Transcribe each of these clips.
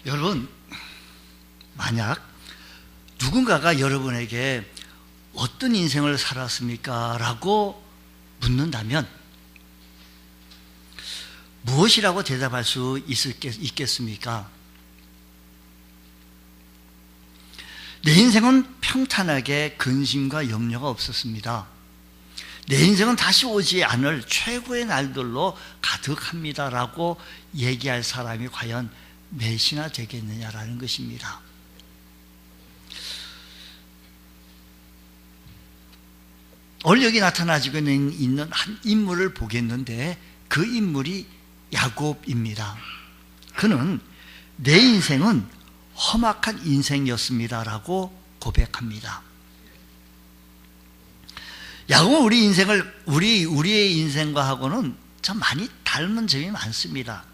여러분, 만약 누군가가 여러분에게 어떤 인생을 살았습니까? 라고 묻는다면 무엇이라고 대답할 수 있겠습니까? 내 인생은 평탄하게 근심과 염려가 없었습니다. 내 인생은 다시 오지 않을 최고의 날들로 가득합니다. 라고 얘기할 사람이 과연 몇이나 되겠느냐라는 것입니다. 오늘 여기 나타나지고 있는 한 인물을 보겠는데 그 인물이 야곱입니다. 그는 내 인생은 험악한 인생이었습니다라고 고백합니다. 야곱은 우리의 인생과 하고는 참 많이 닮은 점이 많습니다.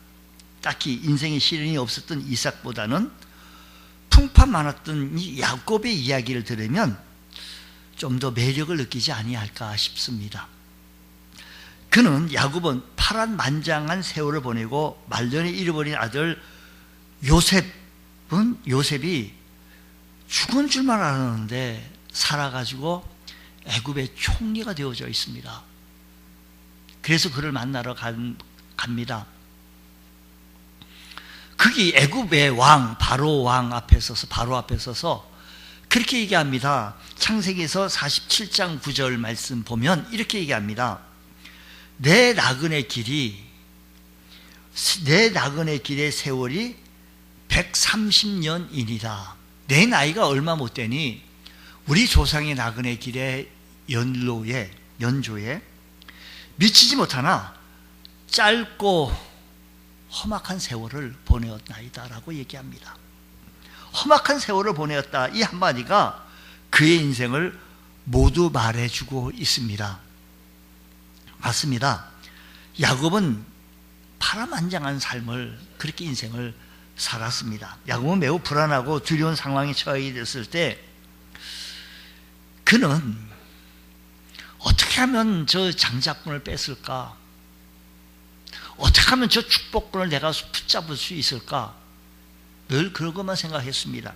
딱히 인생에 시련이 없었던 이삭보다는 풍파 많았던 이 야곱의 이야기를 들으면 좀 더 매력을 느끼지 아니할까 싶습니다. 야곱은 파란만장한 세월을 보내고 말년에 잃어버린 아들 요셉이 죽은 줄만 알았는데 살아가지고 애굽의 총리가 되어져 있습니다. 그래서 그를 만나러 갑니다. 거기 애굽의 왕 바로 앞에 서서 그렇게 얘기합니다. 창세기에서 47장 9절 말씀 보면 이렇게 얘기합니다. 내 나그네 길의 세월이 130년이니라. 내 나이가 얼마 못 되니 우리 조상의 나그네 길의 연조에 미치지 못하나 짧고 험악한 세월을 보내었나이다 라고 얘기합니다. 험악한 세월을 보내었다, 이 한마디가 그의 인생을 모두 말해주고 있습니다. 맞습니다. 야곱은 파란만장한 삶을, 그렇게 인생을 살았습니다. 야곱은 매우 불안하고 두려운 상황에 처하게 됐을 때 그는 어떻게 하면 저 장자권을 뺐을까? 어떻게 하면 저 축복권을 내가 붙잡을 수 있을까? 늘 그런 것만 생각했습니다.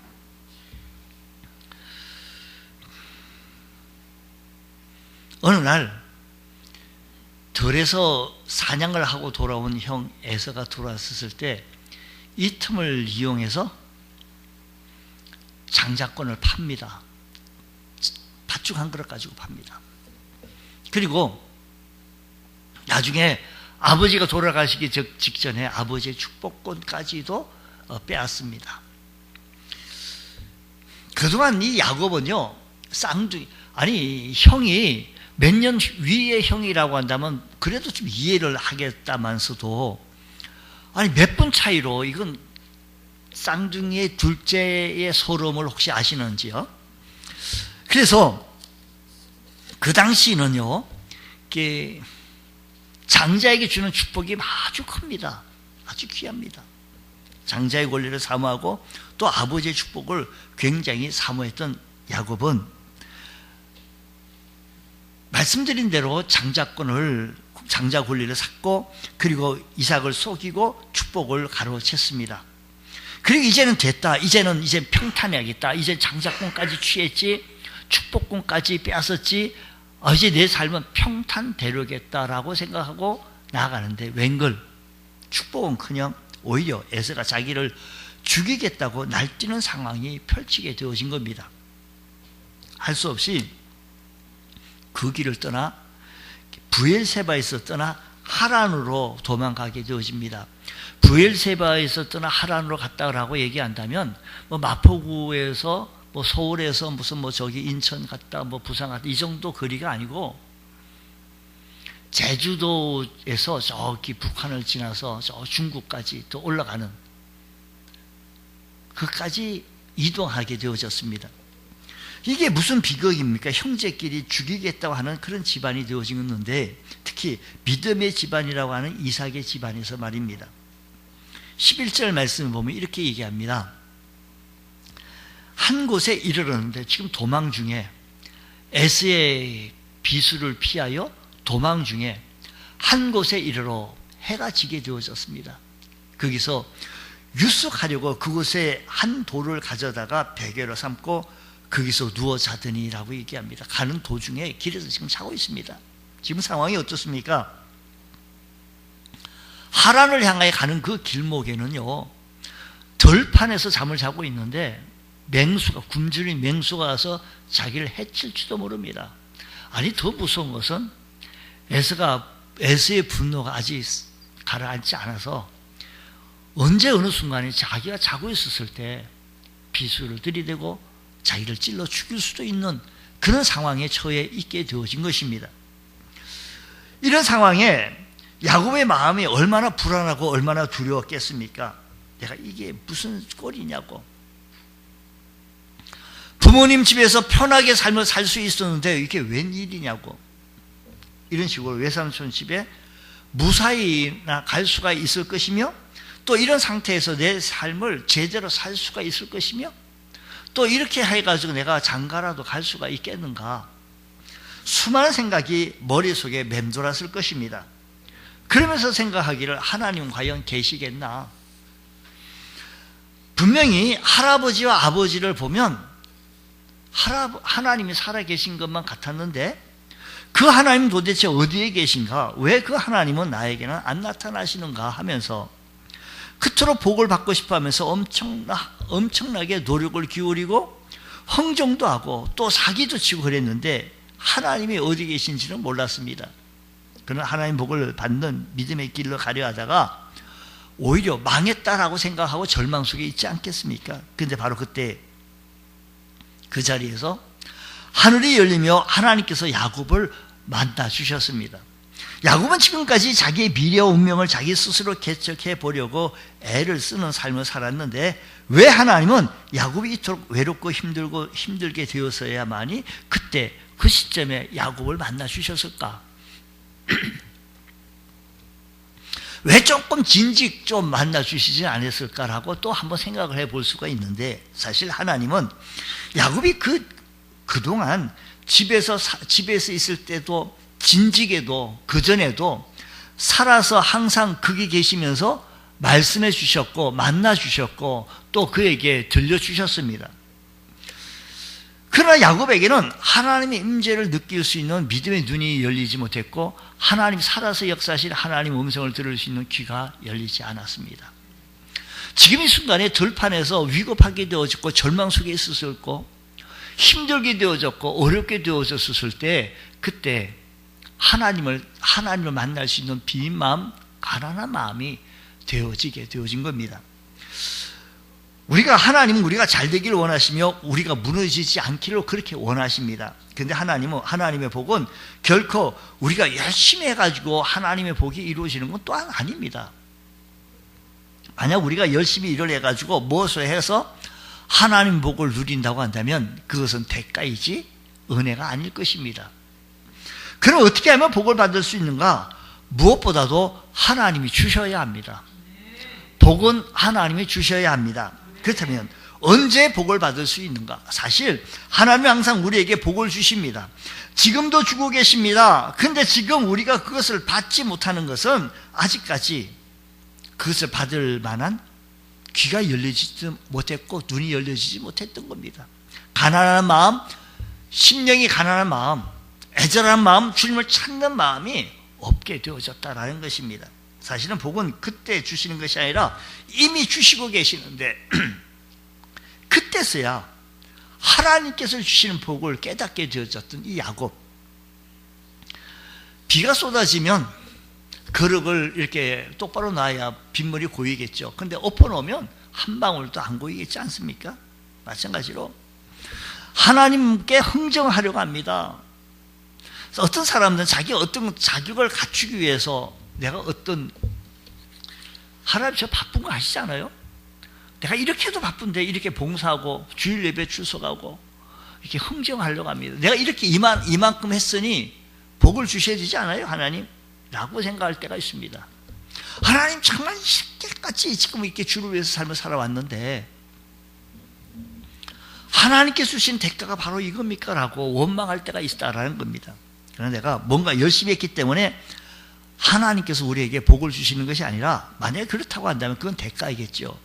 어느 날 들에서 사냥을 하고 돌아온 형 에서가 돌아왔을 때 이 틈을 이용해서 장자권을 팝니다. 팥죽 한 그릇 가지고 팝니다. 그리고 나중에 아버지가 돌아가시기 직전에 아버지의 축복권까지도 빼앗습니다. 그동안 이 야곱은요, 형이 몇 년 위의 형이라고 한다면 그래도 좀 이해를 하겠다면서도 몇 분 차이로, 이건 쌍둥이의 둘째의 서러움을 혹시 아시는지요? 그래서 그 당시는요, 장자에게 주는 축복이 아주 큽니다. 아주 귀합니다. 장자의 권리를 사모하고 또 아버지의 축복을 굉장히 사모했던 야곱은 말씀드린 대로 장자 권리를 샀고, 그리고 이삭을 속이고 축복을 가로챘습니다. 그리고 이제는 됐다. 이제 평탄해야겠다. 이제 장자권까지 취했지, 축복권까지 빼앗았지, 이제 내 삶은 평탄되려겠다라고 생각하고 나아가는데 웬걸 축복은커녕 오히려 에서가 자기를 죽이겠다고 날뛰는 상황이 펼치게 되어진 겁니다. 할 수 없이 그 길을 떠나 브엘세바에서 떠나 하란으로 도망가게 되어집니다. 브엘세바에서 떠나 하란으로 갔다라고 얘기한다면 마포구에서 서울에서 저기 인천 갔다 부산 갔다 이 정도 거리가 아니고 제주도에서 저기 북한을 지나서 저 중국까지 더 올라가는, 그까지 이동하게 되어졌습니다. 이게 무슨 비극입니까? 형제끼리 죽이겠다고 하는 그런 집안이 되어지는데, 특히 믿음의 집안이라고 하는 이삭의 집안에서 말입니다. 11절 말씀을 보면 이렇게 얘기합니다. 한 곳에 이르렀는데, 지금 도망 중에 에스의 비수를 피하여 도망 중에 한 곳에 이르러 해가 지게 되어졌습니다. 거기서 유숙하려고 그곳에 한 돌을 가져다가 베개로 삼고 거기서 누워 자더니라고 얘기합니다. 가는 도중에 길에서 지금 자고 있습니다. 지금 상황이 어떻습니까? 하란을 향하여 가는 그 길목에는요, 들판에서 잠을 자고 있는데 맹수가, 굶주린 맹수가 와서 자기를 해칠지도 모릅니다. 아니, 더 무서운 것은 에서의 분노가 아직 가라앉지 않아서 언제 어느 순간에 자기가 자고 있었을 때 비수를 들이대고 자기를 찔러 죽일 수도 있는 그런 상황에 처해 있게 되어진 것입니다. 이런 상황에 야곱의 마음이 얼마나 불안하고 얼마나 두려웠겠습니까? 내가 이게 무슨 꼴이냐고. 부모님 집에서 편하게 삶을 살 수 있었는데 이게 웬일이냐고. 이런 식으로 외삼촌 집에 무사히나 갈 수가 있을 것이며, 또 이런 상태에서 내 삶을 제대로 살 수가 있을 것이며, 또 이렇게 해가지고 내가 장가라도 갈 수가 있겠는가. 수많은 생각이 머릿속에 맴돌았을 것입니다. 그러면서 생각하기를, 하나님은 과연 계시겠나. 분명히 할아버지와 아버지를 보면 하나님이 살아계신 것만 같았는데 그 하나님 도대체 어디에 계신가? 왜 그 하나님은 나에게는 안 나타나시는가 하면서 그토록 복을 받고 싶어 하면서 엄청나게 노력을 기울이고 흥정도 하고 또 사기도 치고 그랬는데 하나님이 어디 계신지는 몰랐습니다. 그는 하나님 복을 받는 믿음의 길로 가려 하다가 오히려 망했다라고 생각하고 절망 속에 있지 않겠습니까? 그런데 바로 그때 그 자리에서 하늘이 열리며 하나님께서 야곱을 만나 주셨습니다. 야곱은 지금까지 자기의 미래와 운명을 자기 스스로 개척해 보려고 애를 쓰는 삶을 살았는데 왜 하나님은 야곱이 이토록 외롭고 힘들게 되어서야만이 그때 그 시점에 야곱을 만나 주셨을까? 왜 조금 진즉 좀 만나 주시지 않았을까라고 또 한번 생각을 해볼 수가 있는데, 사실 하나님은 야곱이 그동안 집에서 있을 때도 진직에도 그전에도 살아서 항상 거기 계시면서 말씀해 주셨고 만나 주셨고 또 그에게 들려주셨습니다. 그러나 야곱에게는 하나님의 임재를 느낄 수 있는 믿음의 눈이 열리지 못했고 하나님 살아서 역사하신 하나님 음성을 들을 수 있는 귀가 열리지 않았습니다. 지금 이 순간에 들판에서 위급하게 되어졌고 절망 속에 있었고 힘들게 되어졌고 어렵게 되어졌을 때 그때 하나님을 만날 수 있는 빈 마음, 가난한 마음이 되어진 겁니다. 우리가 하나님은 우리가 잘 되기를 원하시며 우리가 무너지지 않기를 그렇게 원하십니다. 그런데 하나님의 복은 결코 우리가 열심히 해가지고 하나님의 복이 이루어지는 건 또한 아닙니다. 만약 우리가 열심히 일을 해가지고 무엇을 해서 하나님 복을 누린다고 한다면 그것은 대가이지 은혜가 아닐 것입니다. 그럼 어떻게 하면 복을 받을 수 있는가? 무엇보다도 하나님이 주셔야 합니다. 복은 하나님이 주셔야 합니다. 그렇다면 언제 복을 받을 수 있는가? 사실 하나님은 항상 우리에게 복을 주십니다. 지금도 주고 계십니다. 그런데 지금 우리가 그것을 받지 못하는 것은 아직까지 그것을 받을 만한 귀가 열리지 못했고 눈이 열려지지 못했던 겁니다. 가난한 마음, 심령이 가난한 마음, 애절한 마음, 주님을 찾는 마음이 없게 되어졌다라는 것입니다. 사실은 복은 그때 주시는 것이 아니라 이미 주시고 계시는데 그때서야 하나님께서 주시는 복을 깨닫게 되어졌던 이 야곱. 비가 쏟아지면 그릇을 이렇게 똑바로 놔야 빗물이 고이겠죠. 그런데 엎어놓으면 한 방울도 안 고이겠지 않습니까? 마찬가지로 하나님께 흥정하려고 합니다. 어떤 사람들은 어떤 자격을 갖추기 위해서 내가 하나님 저 바쁜 거 아시잖아요? 내가 이렇게도 바쁜데 이렇게 봉사하고 주일 예배 출석하고 이렇게 흥정하려고 합니다. 내가 이렇게 이만큼 했으니 복을 주셔야 되지 않아요, 하나님? 라고 생각할 때가 있습니다. 하나님 정말 이렇게까지 지금 이렇게 주를 위해서 삶을 살아왔는데 하나님께서 주신 대가가 바로 이겁니까? 라고 원망할 때가 있다라는 겁니다. 그러나 내가 뭔가 열심히 했기 때문에 하나님께서 우리에게 복을 주시는 것이 아니라 만약에 그렇다고 한다면 그건 대가이겠죠.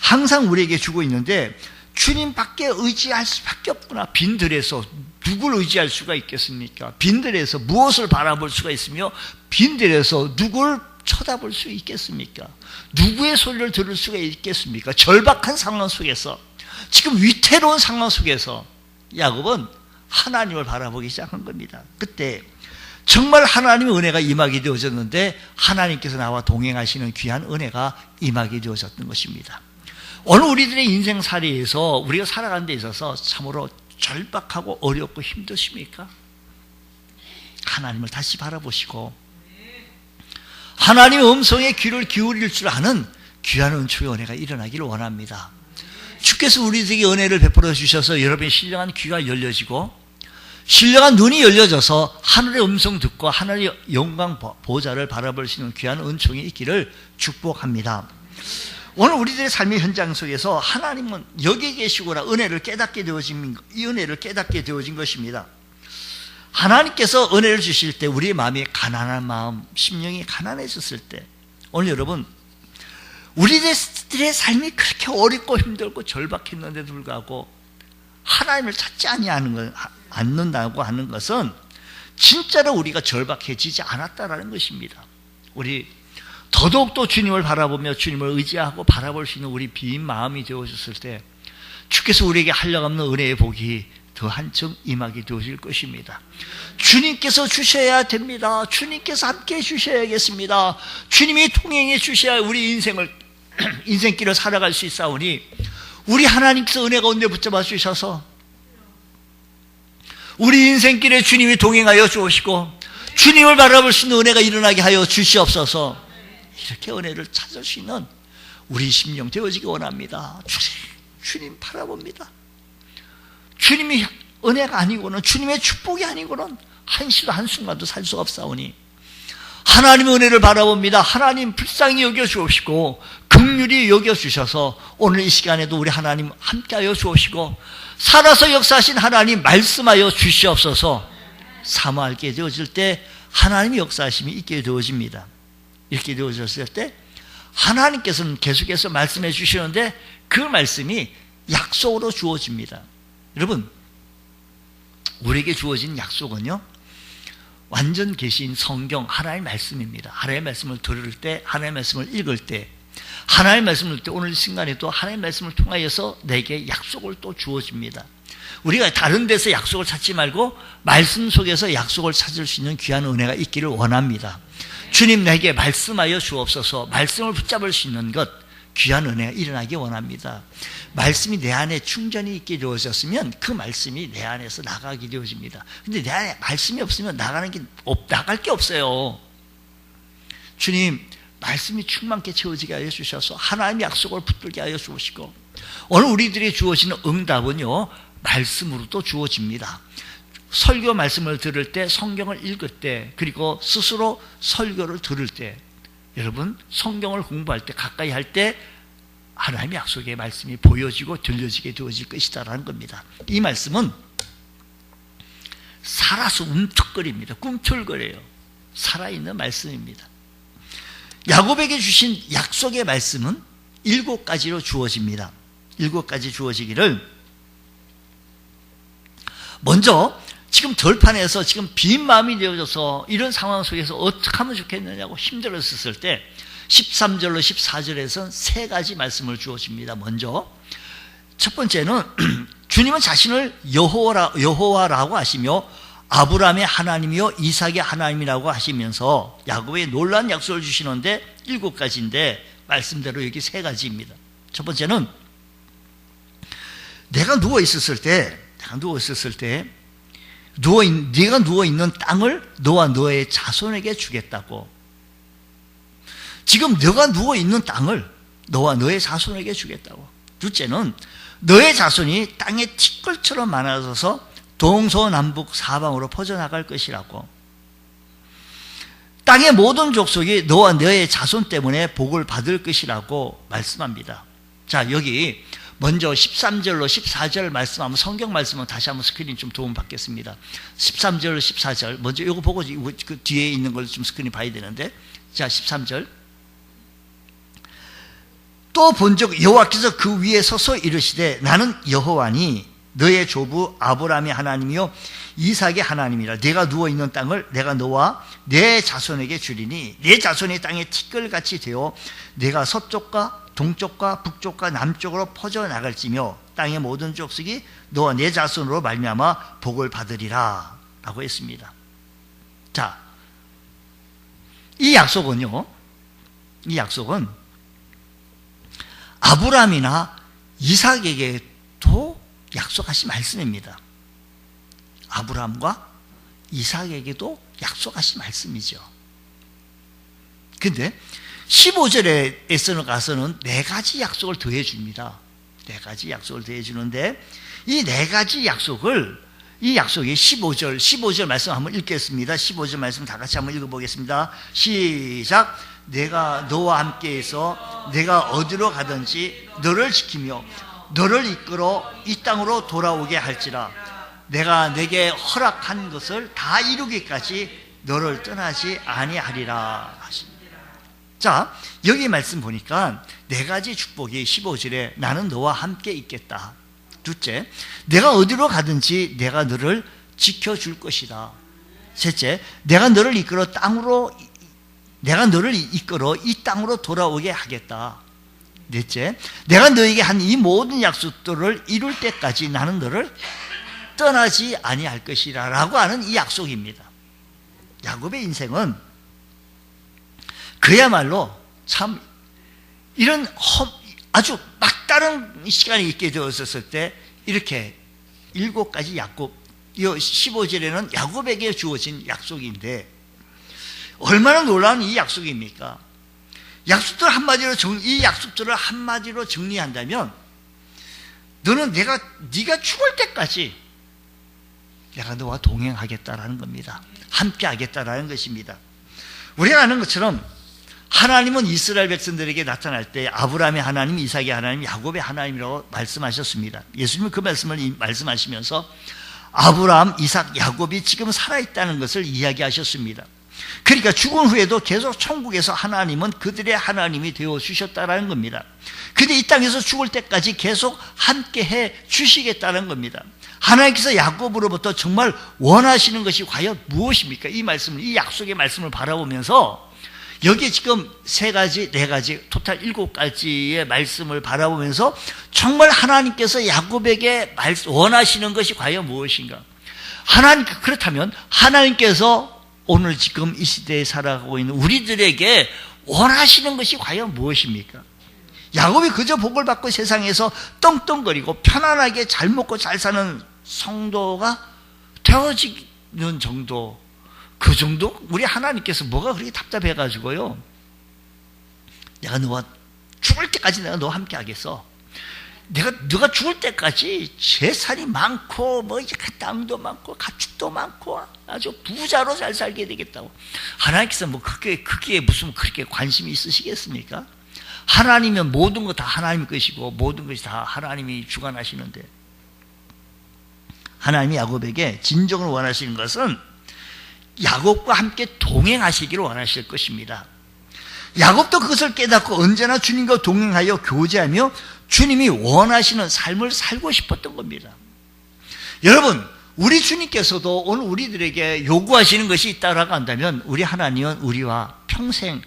항상 우리에게 주고 있는데 주님밖에 의지할 수밖에 없구나. 빈들에서 누굴 의지할 수가 있겠습니까? 빈들에서 무엇을 바라볼 수가 있으며 빈들에서 누굴 쳐다볼 수 있겠습니까? 누구의 소리를 들을 수가 있겠습니까? 절박한 상황 속에서, 지금 위태로운 상황 속에서 야곱은 하나님을 바라보기 시작한 겁니다. 그때 정말 하나님의 은혜가 임하게 되어졌는데 하나님께서 나와 동행하시는 귀한 은혜가 임하게 되어졌던 것입니다. 오늘 우리들의 인생살이에서 우리가 살아가는 데 있어서 참으로 절박하고 어렵고 힘드십니까? 하나님을 다시 바라보시고 하나님의 음성에 귀를 기울일 줄 아는 귀한 은총의 은혜가 일어나기를 원합니다. 주께서 우리들에게 은혜를 베풀어 주셔서 여러분의 신령한 귀가 열려지고 신령한 눈이 열려져서 하늘의 음성 듣고 하늘의 영광 보좌를 바라볼 수 있는 귀한 은총이 있기를 축복합니다. 오늘 우리들의 삶의 현장 속에서 하나님은 여기 계시구나 은혜를 깨닫게 되어진, 이 은혜를 깨닫게 되어진 것입니다. 하나님께서 은혜를 주실 때 우리의 마음이 가난한 마음, 심령이 가난해졌을 때, 오늘 여러분 우리들의 삶이 그렇게 어렵고 힘들고 절박했는데도 불구하고 하나님을 찾지 않는다고 하는 것은 진짜로 우리가 절박해지지 않았다라는 것입니다. 우리 더더욱더 주님을 바라보며 주님을 의지하고 바라볼 수 있는 우리 빈 마음이 되어졌을 때 주께서 우리에게 한량없는 은혜의 복이 더 한층 임하게 되어질 것입니다. 주님께서 주셔야 됩니다. 주님께서 함께 해주셔야겠습니다. 주님이 통행해 주셔야 우리 인생길을 살아갈 수 있사오니 우리 하나님께서 은혜 가운데 붙잡아 주셔서 우리 인생길에 주님이 동행하여 주시고 주님을 바라볼 수 있는 은혜가 일어나게 하여 주시옵소서. 이렇게 은혜를 찾을 수 있는 우리 심령 되어지기 원합니다. 주님 바라봅니다. 주님이 은혜가 아니고는, 주님의 축복이 아니고는 한시도 한순간도 살 수가 없사오니 하나님의 은혜를 바라봅니다. 하나님 불쌍히 여겨주옵시고 긍휼히 여겨주셔서 오늘 이 시간에도 우리 하나님 함께하여 주옵시고 살아서 역사하신 하나님 말씀하여 주시옵소서. 사모하게 되어질 때 하나님의 역사하심이 있게 되어집니다. 이렇게 되어졌을 때 하나님께서는 계속해서 말씀해 주시는데 그 말씀이 약속으로 주어집니다. 여러분, 우리에게 주어진 약속은요, 완전 계신 성경 하나님의 말씀입니다. 하나님의 말씀을 들을 때, 하나님의 말씀을 읽을 때, 하나님의 말씀을 들을 때 오늘 순간에도 하나님의 말씀을 통하여서 내게 약속을 또 주어집니다. 우리가 다른 데서 약속을 찾지 말고 말씀 속에서 약속을 찾을 수 있는 귀한 은혜가 있기를 원합니다. 주님 내게 말씀하여 주옵소서. 말씀을 붙잡을 수 있는 것, 귀한 은혜가 일어나기 원합니다. 말씀이 내 안에 충전이 있게 되어졌으면 그 말씀이 내 안에서 나가게 되어집니다. 근데 내 안에 말씀이 없으면 나갈 게 없어요. 주님 말씀이 충만케 채워지게 하여 주셔서 하나님의 약속을 붙들게 하여 주시고 오늘 우리들이 주어지는 응답은요, 말씀으로 또 주어집니다. 설교 말씀을 들을 때, 성경을 읽을 때, 그리고 스스로 설교를 들을 때, 여러분 성경을 공부할 때, 가까이 할 때 하나님의 약속의 말씀이 보여지고 들려지게 되어질 것이다라는 겁니다. 이 말씀은 살아서 움툭거립니다. 꿈틀거려요. 살아있는 말씀입니다. 야곱에게 주신 약속의 말씀은 7가지로 주어집니다. 7가지 주어지기를, 먼저 지금 들판에서 지금 빈 마음이 되어져서 이런 상황 속에서 어떻게 하면 좋겠느냐고 힘들었을 때 13절로 14절에서는 3가지 말씀을 주어집니다. 먼저 첫 번째는 주님은 자신을 여호와라고 하시며 아브라함의 하나님이요 이삭의 하나님이라고 하시면서 야곱에게 놀라운 약속을 주시는데 7가지인데 말씀대로 여기 3가지입니다. 첫 번째는 내가 누워 있었을 때 네가 누워있는 땅을 너와 너의 자손에게 주겠다고. 지금 너가 누워있는 땅을 너와 너의 자손에게 주겠다고. 둘째는 너의 자손이 땅의 티끌처럼 많아져서 동서남북 사방으로 퍼져나갈 것이라고. 땅의 모든 족속이 너와 너의 자손 때문에 복을 받을 것이라고 말씀합니다. 자, 여기 먼저 13절로 14절 말씀하면, 성경 말씀은 다시 한번 스크린 좀 도움 받겠습니다. 13절, 14절. 먼저 이거 보고 그 뒤에 있는 걸 좀 스크린 봐야 되는데. 자, 13절. 또 또 본즉 여호와께서 그 위에 서서 이르시되 나는 여호와니 너의 조부 아브라함의 하나님이요 이삭의 하나님이라. 내가 누워있는 땅을 내가 너와 내 자손에게 주리니 내 자손이 땅에 티끌같이 되어 내가 서쪽과 동쪽과 북쪽과 남쪽으로 퍼져나갈지며 땅의 모든 족속이 너와 내 자손으로 말미암아 복을 받으리라 라고 했습니다. 자, 이 약속은 아브라함이나 이삭에게도 약속하신 말씀입니다. 아브라함과 이삭에게도 약속하신 말씀이죠. 근데 15절에서는 가서는 네 가지 약속을 더해 줍니다. 네 가지 약속을 더해 주는데 이 네 가지 약속을 이 약속이 15절 말씀 한번 읽겠습니다. 15절 말씀 다 같이 한번 읽어보겠습니다. 시작. 내가 너와 함께해서 내가 어디로 가든지 너를 지키며 너를 이끌어 이 땅으로 돌아오게 할지라. 내가 내게 허락한 것을 다 이루기까지 너를 떠나지 아니하리라 하십니다. 자, 여기 말씀 보니까 네 가지 축복이 15절에 나는 너와 함께 있겠다. 둘째, 내가 어디로 가든지 내가 너를 지켜줄 것이다. 셋째, 내가 너를 이끌어 이 땅으로 돌아오게 하겠다. 넷째, 내가 너에게 한 이 모든 약속들을 이룰 때까지 나는 너를 떠나지 아니할 것이라 라고 하는 이 약속입니다. 야곱의 인생은 그야말로 참 이런 아주 막다른 시간이 있게 되었을 때 이렇게 7가지 약속, 15절에는 야곱에게 주어진 약속인데 얼마나 놀라운 이 약속입니까? 이 약속들을 한마디로 정리한다면 너는 네가 죽을 때까지 내가 너와 동행하겠다라는 겁니다. 함께 하겠다라는 것입니다. 우리가 아는 것처럼 하나님은 이스라엘 백성들에게 나타날 때 아브라함의 하나님, 이삭의 하나님, 야곱의 하나님이라고 말씀하셨습니다. 예수님은 그 말씀을 말씀하시면서 아브라함, 이삭, 야곱이 지금 살아있다는 것을 이야기하셨습니다. 그러니까 죽은 후에도 계속 천국에서 하나님은 그들의 하나님이 되어주셨다는 겁니다. 근데 이 땅에서 죽을 때까지 계속 함께해 주시겠다는 겁니다. 하나님께서 야곱으로부터 정말 원하시는 것이 과연 무엇입니까? 이 약속의 말씀을 바라보면서 여기 지금 3가지, 4가지, 토탈 7가지의 말씀을 바라보면서 정말 하나님께서 야곱에게 원하시는 것이 과연 무엇인가? 그렇다면 하나님께서 오늘 지금 이 시대에 살아가고 있는 우리들에게 원하시는 것이 과연 무엇입니까? 야곱이 그저 복을 받고 세상에서 떵떵거리고 편안하게 잘 먹고 잘 사는 성도가 되어지는 정도, 그 정도? 우리 하나님께서 뭐가 그렇게 답답해가지고요, 내가 너와 죽을 때까지 내가 너와 함께 하겠어. 너가 죽을 때까지 재산이 많고 땅도 많고 가축도 많고 아주 부자로 잘 살게 되겠다고. 하나님께서 그게 무슨 그렇게 관심이 있으시겠습니까? 하나님은 모든 것 다 하나님 것이고 모든 것이 다 하나님이 주관하시는데, 하나님이 야곱에게 진정으로 원하시는 것은 야곱과 함께 동행하시기를 원하실 것입니다. 야곱도 그것을 깨닫고 언제나 주님과 동행하여 교제하며 주님이 원하시는 삶을 살고 싶었던 겁니다. 여러분, 우리 주님께서도 오늘 우리들에게 요구하시는 것이 있다라고 한다면 우리 하나님은 우리와 평생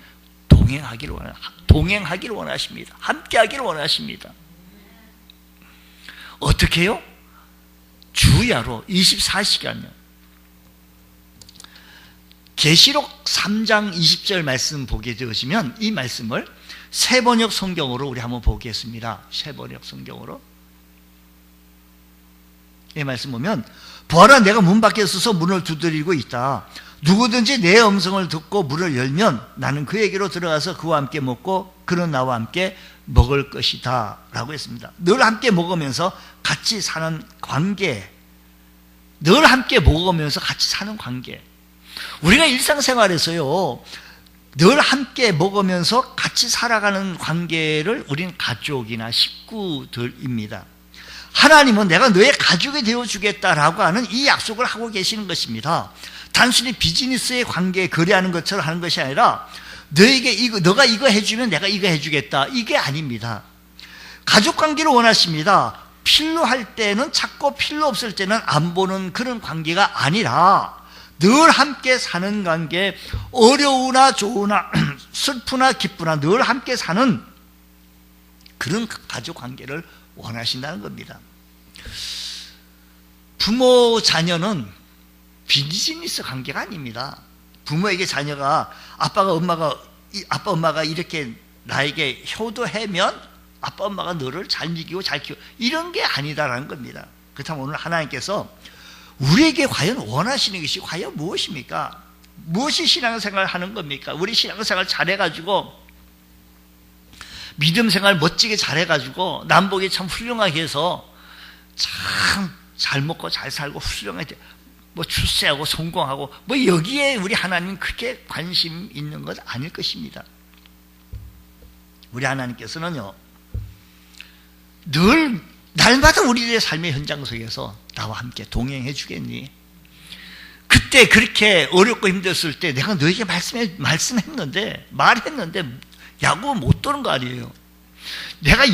동행하기를 원하십니다. 함께하기를 원하십니다. 어떻게 해요? 주야로 24시간요. 계시록 3장 20절 말씀 보게 되시면 이 말씀을 세번역 성경으로 우리 한번 보겠습니다. 세번역 성경으로 이 말씀 보면, 보아라 내가 문 밖에 서서 문을 두드리고 있다. 누구든지 내 음성을 듣고 문을 열면 나는 그에게로 들어가서 그와 함께 먹고 그는 나와 함께 먹을 것이다 라고 했습니다. 늘 함께 먹으면서 같이 사는 관계, 늘 함께 먹으면서 같이 사는 관계. 우리가 일상생활에서요 늘 함께 먹으면서 같이 살아가는 관계를 우리는 가족이나 식구들입니다. 하나님은 내가 너의 가족이 되어주겠다라고 하는 이 약속을 하고 계시는 것입니다. 단순히 비즈니스의 관계에 거래하는 것처럼 하는 것이 아니라 너가 이거 해주면 내가 이거 해주겠다. 이게 아닙니다. 가족 관계를 원하십니다. 필요할 때는 찾고 필요 없을 때는 안 보는 그런 관계가 아니라 늘 함께 사는 관계, 어려우나 좋으나 슬프나 기쁘나 늘 함께 사는 그런 가족 관계를 원하신다는 겁니다. 부모 자녀는 비즈니스 관계가 아닙니다. 부모에게 자녀가 아빠 엄마가 이렇게 나에게 효도하면 아빠 엄마가 너를 잘 먹이고 잘 키워, 이런 게 아니다라는 겁니다. 그렇다면 오늘 하나님께서 우리에게 과연 원하시는 것이 과연 무엇입니까? 무엇이 신앙생활을 하는 겁니까? 우리 신앙생활 잘해가지고 믿음 생활 멋지게 잘해가지고 남보기 참 훌륭하게 해서 참 잘 먹고 잘 살고 훌륭하게 뭐 출세하고 성공하고 뭐 여기에 우리 하나님은 그렇게 관심 있는 것 아닐 것입니다. 우리 하나님께서는요, 늘 날마다 우리들의 삶의 현장 속에서 나와 함께 동행해 주겠니? 그때 그렇게 어렵고 힘들었을 때 내가 너에게 말했는데 야곱은 못 도는 거 아니에요. 내가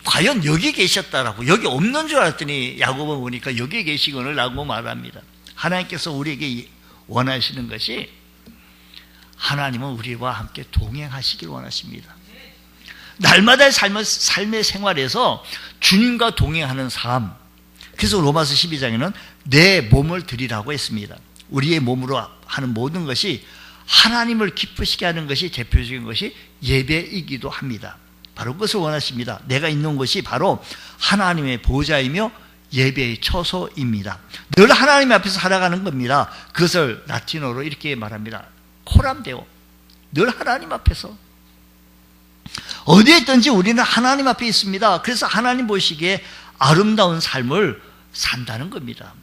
과연 여기 계셨다라고, 여기 없는 줄 알았더니 야곱은 보니까 여기 계시거늘 라고 말합니다. 하나님께서 우리에게 원하시는 것이, 하나님은 우리와 함께 동행하시길 원하십니다. 날마다의 삶의 생활에서 주님과 동행하는 삶. 그래서 로마서 12장에는 내 몸을 드리라고 했습니다. 우리의 몸으로 하는 모든 것이 하나님을 기쁘시게 하는 것이 대표적인 것이 예배이기도 합니다. 바로 그것을 원하십니다. 내가 있는 곳이 바로 하나님의 보좌이며 예배의 처소입니다. 늘 하나님 앞에서 살아가는 겁니다. 그것을 라틴어로 이렇게 말합니다. 코람데오. 늘 하나님 앞에서. 어디에 있든지 우리는 하나님 앞에 있습니다. 그래서 하나님 보시기에 아름다운 삶을 산다는 겁니다.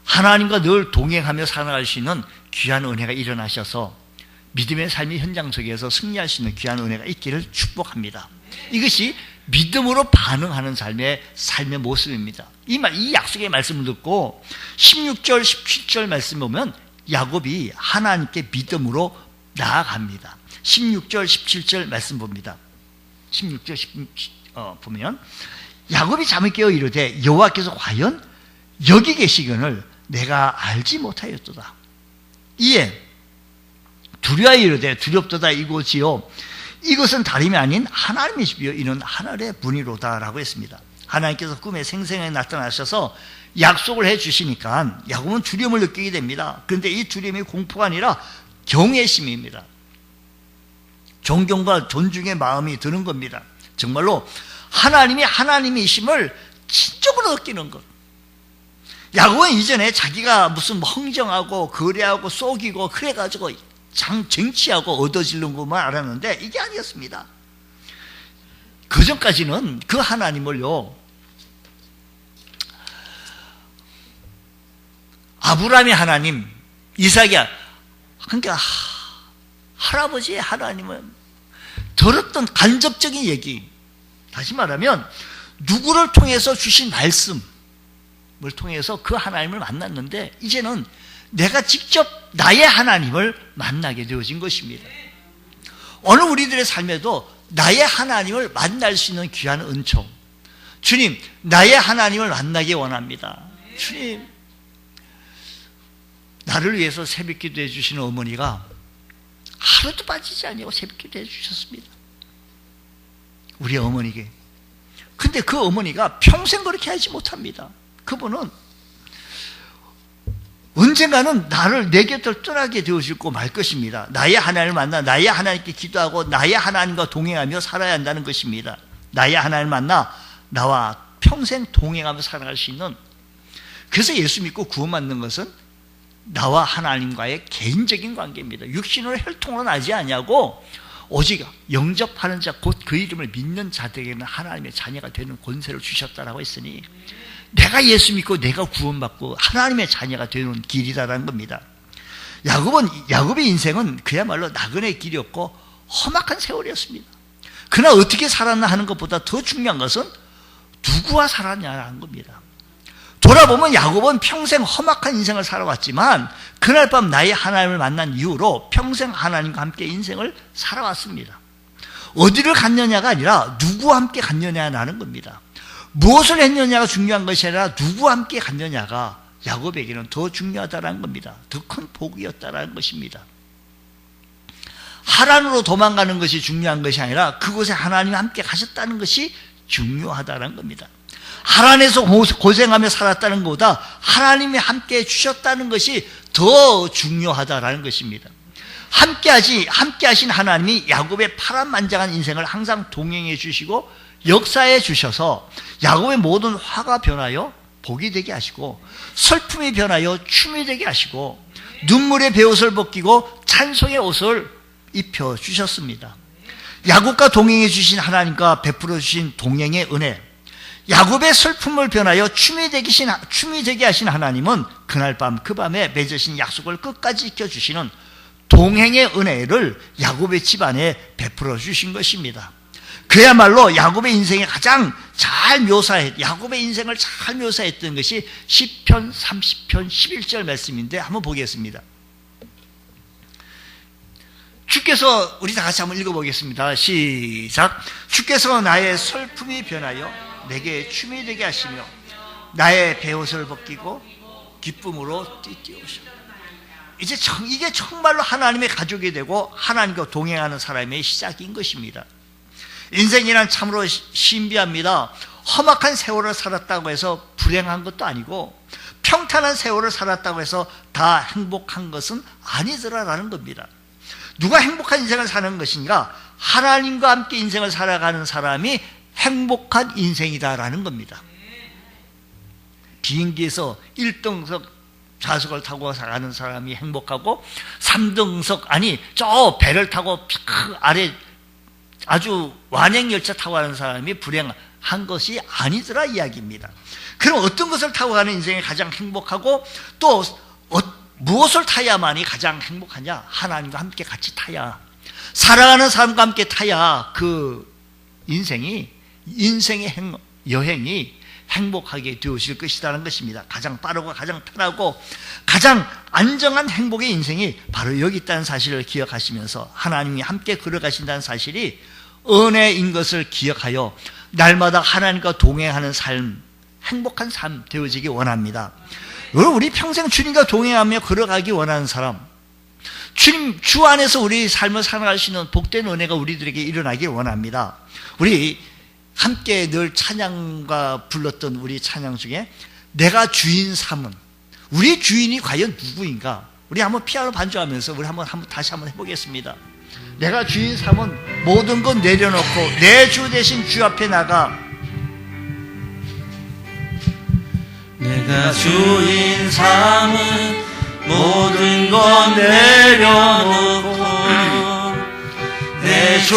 하나님과 늘 동행하며 살아갈 수 있는 귀한 은혜가 일어나셔서 믿음의 삶의 현장 속에서 승리할 수 있는 귀한 은혜가 있기를 축복합니다. 이것이 믿음으로 반응하는 삶의 모습입니다. 이 약속의 말씀을 듣고 16절, 17절 말씀 보면 야곱이 하나님께 믿음으로 나아갑니다. 16절, 17절 말씀 봅니다. 16절 보면 야곱이 잠을 깨어 이르되 여호와께서 과연 여기 계시거늘 내가 알지 못하였도다. 이에 두려워 이르되 두렵도다 이곳이요 이것은 다름이 아닌 하나님의 집이요 이는 하늘의 문이로다 라고 했습니다. 하나님께서 꿈에 생생하게 나타나셔서 약속을 해주시니까 야곱은 두려움을 느끼게 됩니다. 그런데 이 두려움이 공포가 아니라 경외심입니다. 존경과 존중의 마음이 드는 겁니다. 정말로 하나님이 하나님이심을 진정으로 느끼는 것. 야곱은 이전에 자기가 무슨 흥정하고 거래하고 속이고 그래가지고 정치하고 얻어지는 것만 알았는데 이게 아니었습니다. 그 전까지는 그 하나님을요, 아브라함의 하나님, 이삭이야, 그러니까 할아버지의 하나님은 들었던 간접적인 얘기, 다시 말하면 누구를 통해서 주신 말씀을 통해서 그 하나님을 만났는데 이제는 내가 직접 나의 하나님을 만나게 되어진 것입니다. 오늘 우리들의 삶에도 나의 하나님을 만날 수 있는 귀한 은총, 주님 나의 하나님을 만나기 원합니다. 주님, 나를 위해서 새벽기도 해주시는 어머니가 하루도 빠지지 않고 새벽기도 해주셨습니다. 우리 어머니에게. 근데 그 어머니가 평생 그렇게 하지 못합니다. 그분은 언젠가는 내 곁을 떠나게 되어지고 말 것입니다. 나의 하나님을 만나 나의 하나님께 기도하고 나의 하나님과 동행하며 살아야 한다는 것입니다. 나의 하나님을 만나 나와 평생 동행하며 살아갈 수 있는, 그래서 예수 믿고 구원받는 것은 나와 하나님과의 개인적인 관계입니다. 육신으로 혈통으로 나지 아니하고 오직 영접하는 자 곧 그 이름을 믿는 자들에게는 하나님의 자녀가 되는 권세를 주셨다라고 했으니 내가 예수 믿고 내가 구원받고 하나님의 자녀가 되는 길이다라는 겁니다. 야곱의 인생은 그야말로 나그네의 길이었고 험악한 세월이었습니다. 그러나 어떻게 살았나 하는 것보다 더 중요한 것은 누구와 살았냐라는 겁니다. 돌아보면 야곱은 평생 험악한 인생을 살아왔지만 그날 밤 나의 하나님을 만난 이후로 평생 하나님과 함께 인생을 살아왔습니다. 어디를 갔느냐가 아니라 누구와 함께 갔느냐라는 겁니다. 무엇을 했느냐가 중요한 것이 아니라 누구와 함께 갔느냐가 야곱에게는 더 중요하다는 겁니다. 더 큰 복이었다는 것입니다. 하란으로 도망가는 것이 중요한 것이 아니라 그곳에 하나님과 함께 가셨다는 것이 중요하다는 겁니다. 하란에서 고생하며 살았다는 것보다 하나님이 함께 주셨다는 것이 더 중요하다는 것입니다. 함께 하신 하나님이 야곱의 파란만장한 인생을 항상 동행해 주시고 역사해 주셔서 야곱의 모든 화가 변하여 복이 되게 하시고 슬픔이 변하여 춤이 되게 하시고 눈물의 베옷을 벗기고 찬송의 옷을 입혀 주셨습니다. 야곱과 동행해 주신 하나님과 베풀어 주신 동행의 은혜, 야곱의 슬픔을 변하여 춤이 되게 하신 하나님은 그날 밤 그 밤에 맺으신 약속을 끝까지 지켜주시는 동행의 은혜를 야곱의 집안에 베풀어 주신 것입니다. 그야말로 야곱의 인생을 야곱의 인생을 잘 묘사했던 것이 시편 30편 11절 말씀인데 한번 보겠습니다. 주께서, 우리 다 같이 한번 읽어보겠습니다. 시작. 주께서 나의 슬픔이 변하여 내게 춤이 되게 하시며 나의 베옷을 벗기고 기쁨으로 띠띠우시오. 이게 정말로 하나님의 가족이 되고 하나님과 동행하는 사람의 시작인 것입니다. 인생이란 참으로 신비합니다. 험악한 세월을 살았다고 해서 불행한 것도 아니고 평탄한 세월을 살았다고 해서 다 행복한 것은 아니더라라는 겁니다. 누가 행복한 인생을 사는 것인가? 하나님과 함께 인생을 살아가는 사람이 행복한 인생이다라는 겁니다. 비행기에서 1등석 좌석을 타고 가는 사람이 행복하고 3등석 저 배를 타고 아래 아주 완행열차 타고 가는 사람이 불행한 것이 아니더라 이야기입니다. 그럼 어떤 것을 타고 가는 인생이 가장 행복하고 또 무엇을 타야만이 가장 행복하냐? 하나님과 함께 같이 타야, 사랑하는 사람과 함께 타야 그 인생의 여행이 행복하게 되어질 것이라는 것입니다. 가장 빠르고 가장 편하고 가장 안정한 행복의 인생이 바로 여기 있다는 사실을 기억하시면서 하나님이 함께 걸어가신다는 사실이 은혜인 것을 기억하여 날마다 하나님과 동행하는 삶, 행복한 삶 되어지기 원합니다. 우리 평생 주님과 동행하며 걸어가기 원하는 사람, 주 안에서 우리 삶을 살아갈 수 있는 복된 은혜가 우리들에게 일어나기 원합니다. 우리 함께 늘 찬양과 불렀던 우리 찬양 중에 내가 주인 삼은, 우리 주인이 과연 누구인가? 우리 한번 피아노 반주하면서 우리 다시 한번 해보겠습니다. 내가 주인 삼은 모든 것 내려놓고 내 주 대신 주 앞에 나가, 내가 주인 삼은 모든 것 내려놓고 내 주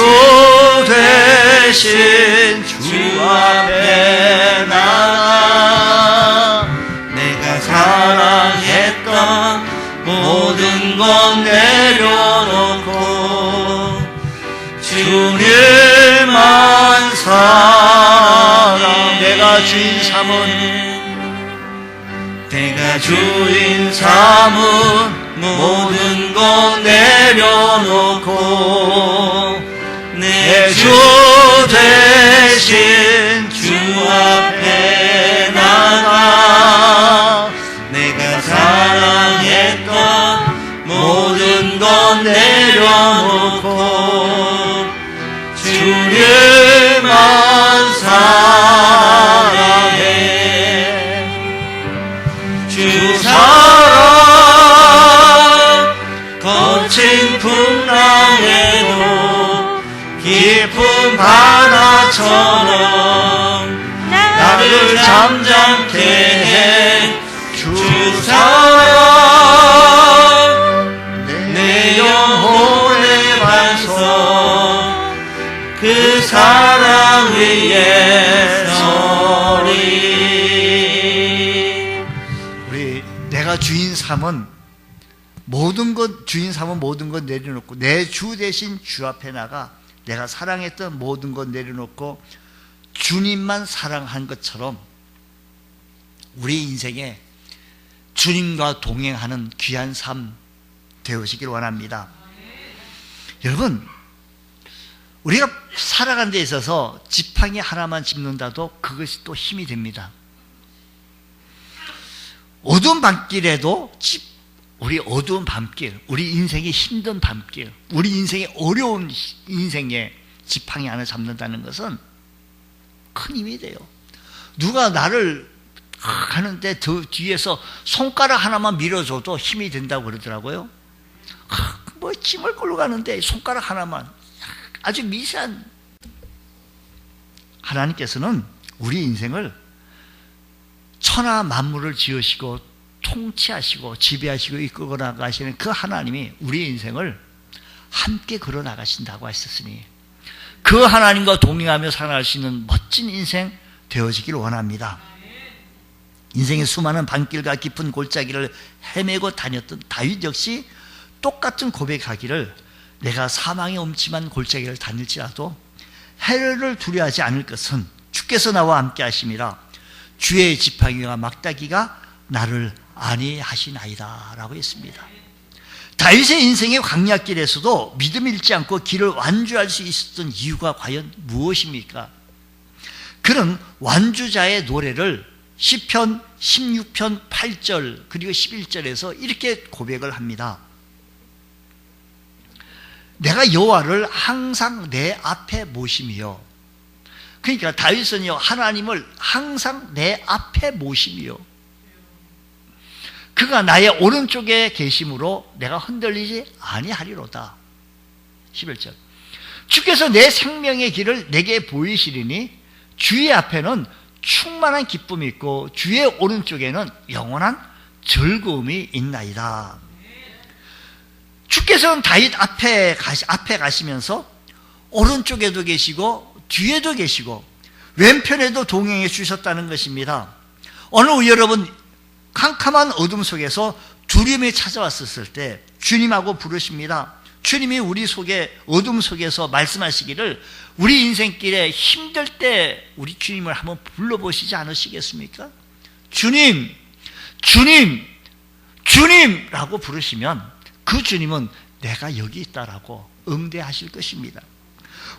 대신 주 앞에 나가 내가 사랑했던 모든 것 내려놓고 주님만 사랑, 내가 주인 삼은, 내가 주인 삼은 모든 것 내려놓고 내 주 대신 주 앞에 나가 내가 사랑했던 모든 것 내려놓고 주님만 사랑해. 주 사랑 거친 풍랑에도 깊은 바다처럼 나를 잠잠케 해. 주 사랑 내 영혼의 반석 그 사랑 위에 서리. 내가 주인 삼은 모든 것 내려놓고 내 주 대신 주 앞에 나가 내가 사랑했던 모든 것 내려놓고 주님만 사랑한 것처럼 우리 인생에 주님과 동행하는 귀한 삶 되어지길 원합니다. 여러분, 우리가 살아가는 데 있어서 지팡이 하나만 짚는다도 그것이 또 힘이 됩니다. 어두운 밤길에도 우리 어두운 밤길, 우리 인생이 힘든 밤길, 우리 인생의 어려운 인생에 지팡이 하나 잡는다는 것은 큰 힘이 돼요. 누가 나를 하는데 더 뒤에서 손가락 하나만 밀어줘도 힘이 된다고 그러더라고요. 뭐 짐을 끌고 가는데 손가락 하나만, 아주 미세한. 하나님께서는 우리 인생을 천하 만물을 지으시고 통치하시고 지배하시고 이끌고 나가시는 그 하나님이 우리 인생을 함께 걸어 나가신다고 하셨으니 그 하나님과 동행하며 살아갈 수 있는 멋진 인생 되어지길 원합니다. 인생의 수많은 밤길과 깊은 골짜기를 헤매고 다녔던 다윗 역시 똑같은 고백하기를, 내가 사망의 엄침한 골짜기를 다닐지라도 해를 두려워하지 않을 것은 주께서 나와 함께 하심이라. 주의 지팡이와 막다기가 나를 안위하시나이다 라고 했습니다. 다윗의 인생의 광야길에서도 믿음 잃지 않고 길을 완주할 수 있었던 이유가 과연 무엇입니까? 그는 완주자의 노래를 시편 16편 8절 그리고 11절에서 이렇게 고백을 합니다. 내가 여호와를 항상 내 앞에 모심이요. 그러니까 다윗은요, 하나님을 항상 내 앞에 모심이요. 그가 나의 오른쪽에 계심으로 내가 흔들리지 아니하리로다. 11절. 주께서 내 생명의 길을 내게 보이시리니 주의 앞에는 충만한 기쁨이 있고 주의 오른쪽에는 영원한 즐거움이 있나이다. 주께서는 다윗 앞에 가시면서 오른쪽에도 계시고 뒤에도 계시고 왼편에도 동행해 주셨다는 것입니다. 오늘 여러분 캄캄한 어둠 속에서 두려움이 찾아왔었을 때 주님하고 부르십니다. 주님이 우리 속에 어둠 속에서 말씀하시기를, 우리 인생길에 힘들 때 우리 주님을 한번 불러보시지 않으시겠습니까? 주님, 주님, 주님라고 부르시면 그 주님은 내가 여기 있다라고 응대하실 것입니다.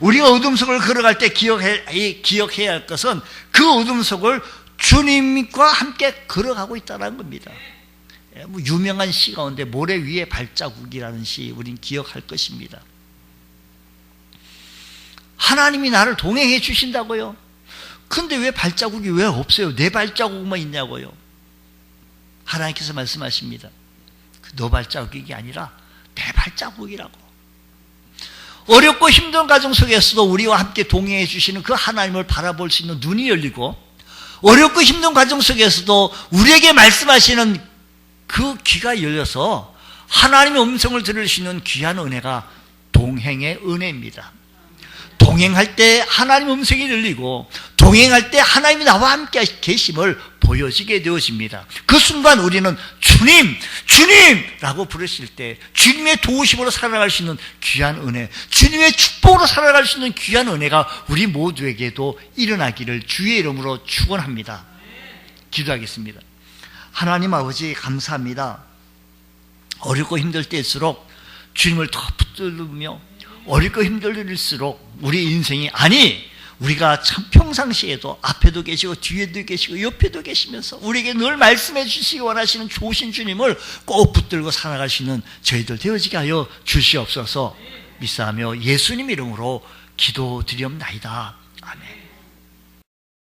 우리가 어둠 속을 걸어갈 때 기억해야 할 것은 그 어둠 속을 주님과 함께 걸어가고 있다는 겁니다. 유명한 시 가운데 모래 위에 발자국이라는 시 우린 기억할 것입니다. 하나님이 나를 동행해 주신다고요? 근데 왜 발자국이 왜 없어요? 내 발자국만 있냐고요? 하나님께서 말씀하십니다. 너 발자국이 아니라 내 발자국이라고. 어렵고 힘든 가정 속에서도 우리와 함께 동행해 주시는 그 하나님을 바라볼 수 있는 눈이 열리고, 어렵고 힘든 과정 속에서도 우리에게 말씀하시는 그 귀가 열려서 하나님의 음성을 들을 수 있는 귀한 은혜가 동행의 은혜입니다. 동행할 때 하나님의 음성이 들리고 동행할 때 하나님이 나와 함께 계심을 보여지게 되어집니다. 그 순간 우리는 주님, 주님라고 부르실 때 주님의 도우심으로 살아갈 수 있는 귀한 은혜, 주님의 축복으로 살아갈 수 있는 귀한 은혜가 우리 모두에게도 일어나기를 주의 이름으로 축원합니다. 기도하겠습니다. 하나님 아버지 감사합니다. 어렵고 힘들 때일수록 주님을 더 붙들며 어렵고 힘들일수록 우리 인생이, 아니 우리가 참 평상시에도 앞에도 계시고 뒤에도 계시고 옆에도 계시면서 우리에게 늘 말씀해 주시기 원하시는 좋으신 주님을 꼭 붙들고 살아갈 수 있는 저희들 되어지게 하여 주시옵소서. 믿사하며 예수님 이름으로 기도드리옵나이다. 아멘.